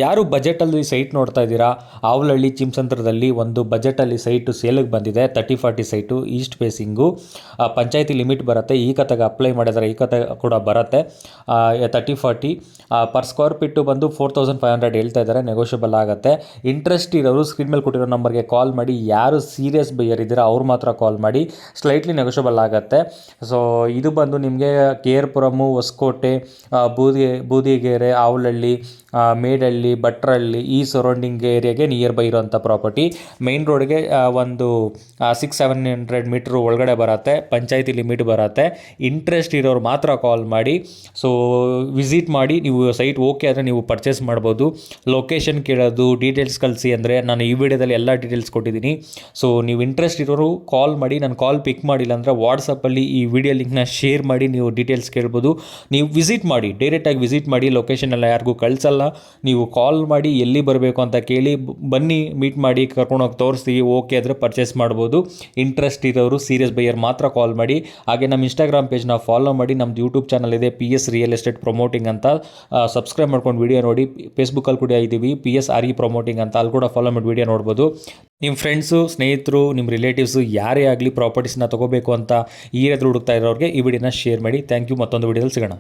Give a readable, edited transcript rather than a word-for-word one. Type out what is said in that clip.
ಯಾರು ಬಜೆಟಲ್ಲಿ ಸೈಟ್ ನೋಡ್ತಾ ಇದ್ದೀರಾ, ಆವಲಹಳ್ಳಿ ಚಿಮ್ಸಂದ್ರದಲ್ಲಿ ಒಂದು ಬಜೆಟಲ್ಲಿ ಸೈಟು ಸೇಲಿಗೆ ಬಂದಿದೆ. 30-40 ಸೈಟು, ಈಸ್ಟ್ ಫೇಸಿಂಗು, ಪಂಚಾಯತಿ ಲಿಮಿಟ್ ಬರುತ್ತೆ. ಈ ಕತೆಗೆ ಅಪ್ಲೈ ಮಾಡಿದರೆ ಈ ಕತೆ ಕೂಡ ಬರುತ್ತೆ. 30-40 ಪರ್ ಸ್ಕ್ವೇರ್ ಫೀಟು ಬಂದು 4500 ಹೇಳ್ತಾ ಇದ್ದಾರೆ, ನೆಗೋಷಿಯಬಲ್ ಆಗುತ್ತೆ. ಇಂಟ್ರೆಸ್ಟ್ ಇರೋರು ಸ್ಕ್ರೀನ್ ಮೇಲೆ ಕೊಟ್ಟಿರೋ ನಂಬರ್ಗೆ ಕಾಲ್ ಮಾಡಿ. ಯಾರು ಸೀರಿಯಸ್ ಬೈಯರ್ ಇದ್ದೀರಾ ಅವ್ರು ಮಾತ್ರ ಕಾಲ್ ಮಾಡಿ, ಸ್ಲೈಟ್ಲಿ ನೆಗೋಷಿಯಬಲ್ ಆಗುತ್ತೆ. ಸೊ ಇದು ಬಂದು ನಿಮಗೆ KR ಪುರಮು, ಹೊಸಕೋಟೆ, ಬೂದಿಗೆರೆ, ಆವಲಹಳ್ಳಿ, ಮೇಡಹಳ್ಳಿ, ಭಟ್ರಹಳ್ಳಿ ಈ ಸರೌಂಡಿಂಗ್ ಏರಿಯಾಗೆ ನಿಯರ್ ಬೈ ಇರೋಂಥ ಪ್ರಾಪರ್ಟಿ. ಮೈನ್ ರೋಡ್ಗೆ ಒಂದು 600-700 ಮೀಟ್ರ್ ಒಳಗಡೆ ಬರುತ್ತೆ. ಪಂಚಾಯತಿ ಲಿಮಿಟ್ ಬರುತ್ತೆ. ಇಂಟ್ರೆಸ್ಟ್ ಇರೋರು ಮಾತ್ರ ಕಾಲ್ ಮಾಡಿ. ಸೊ ವಿಸಿಟ್ ಮಾಡಿ, ನೀವು ಸೈಟ್ ಓಕೆ ಆದರೆ ನೀವು ಪರ್ಚೇಸ್ ಮಾಡ್ಬೋದು. ಲೊಕೇಶನ್ ಕೇಳೋದು, ಡೀಟೇಲ್ಸ್ ಕಳಿಸಿ ಅಂದರೆ ನಾನು ಈ ವಿಡಿಯೋದಲ್ಲಿ ಎಲ್ಲ ಡೀಟೇಲ್ಸ್ ಕೊಟ್ಟಿದ್ದೀನಿ. ಸೊ ನೀವು ಇಂಟ್ರೆಸ್ಟ್ ಇರೋರು ಕಾಲ್ ಮಾಡಿ. ನಾನು ಕಾಲ್ ಪಿಕ್ ಮಾಡಿಲ್ಲ ಅಂದರೆ ವಾಟ್ಸಪ್ಪಲ್ಲಿ ಈ ವಿಡಿಯೋ ಲಿಂಕ್ನ ಶೇರ್ ಮಾಡಿ, ನೀವು ಡೀಟೇಲ್ಸ್ ಕೇಳ್ಬೋದು. ನೀವು ವಿಸಿಟ್ ಮಾಡಿ, ಡೈರೆಕ್ಟಾಗಿ ವಿಸಿಟ್ ಮಾಡಿ. ಲೊಕೇಶನ್ ಎಲ್ಲ ಯಾರಿಗೂ ಕಳಿಸಲ್ಲ. ನೀವು ಕಾಲ್ ಮಾಡಿ ಎಲ್ಲಿ ಬರಬೇಕು ಅಂತ ಕೇಳಿ, ಬನ್ನಿ, ಮೀಟ್ ಮಾಡಿ, ಕರ್ಕೊಂಡೋಗಿ ತೋರಿಸ್ತೀವಿ. ಓಕೆ ಆದರೆ ಪರ್ಚೇಸ್ ಮಾಡ್ಬೋದು. ಇಂಟ್ರೆಸ್ಟ್ ಇರೋರು ಸೀರಿಯಸ್ ಬೈಯರ್ ಮಾತ್ರ ಕಾಲ್ ಮಾಡಿ. ಹಾಗೆ ನಮ್ಮ ಇನ್ಸ್ಟಾಗ್ರಾಮ್ ಪೇಜ್ನ ಫಾಲೋ ಮಾಡಿ. ನಮ್ಮದು ಯೂಟ್ಯೂಬ್ ಚಾನಲ್ ಇದೆ, PS ರಿಯಲ್ ಎಸ್ಟೇಟ್ ಪ್ರಮೋಟಿಂಗ್ ಅಂತ. ಸಬ್ಸ್ಕ್ರೈಬ್ ಮಾಡ್ಕೊಂಡು ವಿಡಿಯೋ ನೋಡಿ. ಫೇಸ್ಬುಕ್ಕಲ್ಲಿ ಕೂಡ ಇದ್ದೀವಿ, PSRE ಪ್ರಮೋಟಿಂಗ್ ಅಂತ. ಅಲ್ಲಿ ಕೂಡ ಫಾಲೋ ಮಾಡಿ ವಿಡಿಯೋ ನೋಡ್ಬೋದು. ನಿಮ್ಮ ಫ್ರೆಂಡ್ಸು, ಸ್ನೇಹಿತರು, ನಿಮ್ಮ ರಿಲೇಟಿವ್ಸು ಯಾರೇ ಆಗಲಿ ಪ್ರಾಪರ್ಟೀಸ್ನ ತೊಗೋಬೇಕು ಅಂತ ಈ ರೀತಿ ಹುಡುಕ್ತಾ ಇರೋರಿಗೆ ಈ ವಿಡಿಯೋನ ಶೇರ್ ಮಾಡಿ. Thank you. ಮತ್ತೊಂದು ವಿಡಿಯೋದಲ್ಲಿ ಸಿಗೋಣ.